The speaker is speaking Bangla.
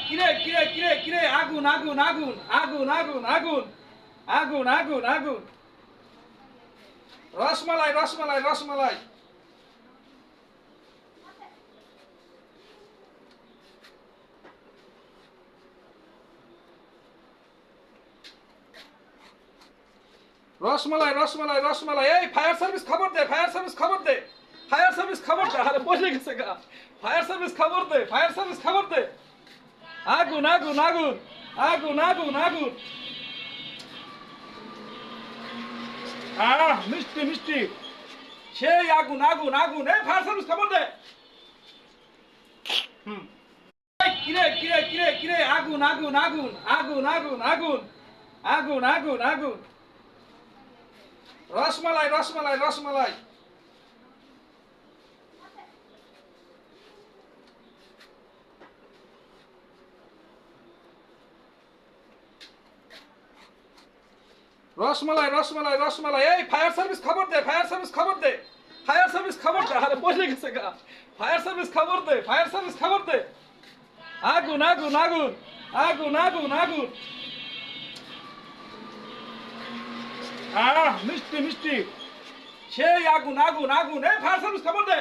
কিরে কিরে কিরে কিরে আগুন আগুন আগুন আগুন আগুন আগুন আগুন আগুন আগুন রসমালাই রসমালাই রসমালাই রসমালাই রসমালাই রসমালাই এই ফায়ার সার্ভিস খবর দে ফায়ার সার্ভিস খবর দে ফায়ার সার্ভিস খবর দে আরে বসে গেছে গা ফায়ার সার্ভিস খবর দে ফায়ার সার্ভিস খবর দে আগুন আগুন আগুন আগুন আগুন আগুন মিষ্টি মিষ্টি সেই আগুন আগুন আগুন এই ফায়ার সার্ভিস খবর দে কিরে কিরে কিরে কিরে আগুন আগুন আগুন আগুন আগুন আগুন আগুন আগুন আগুন রসমালাই রসমালাই রসমালাই রসমালাই রসমালাই রসমালাই এই ফায়ার সার্ভিস খবর দে ফায়ার সার্ভিস খবর দে ফায়ার সার্ভিস খবর দে আরে বসে গেছে গা ফায়ার সার্ভিস খবর দে ফায়ার সার্ভিস খবর দে আগুন আগুন আগুন আগুন আগুন আগুন মিষ্টি মিষ্টি সেই আগুন আগুন আগুন এই ফায়ার সার্ভিস খবর দে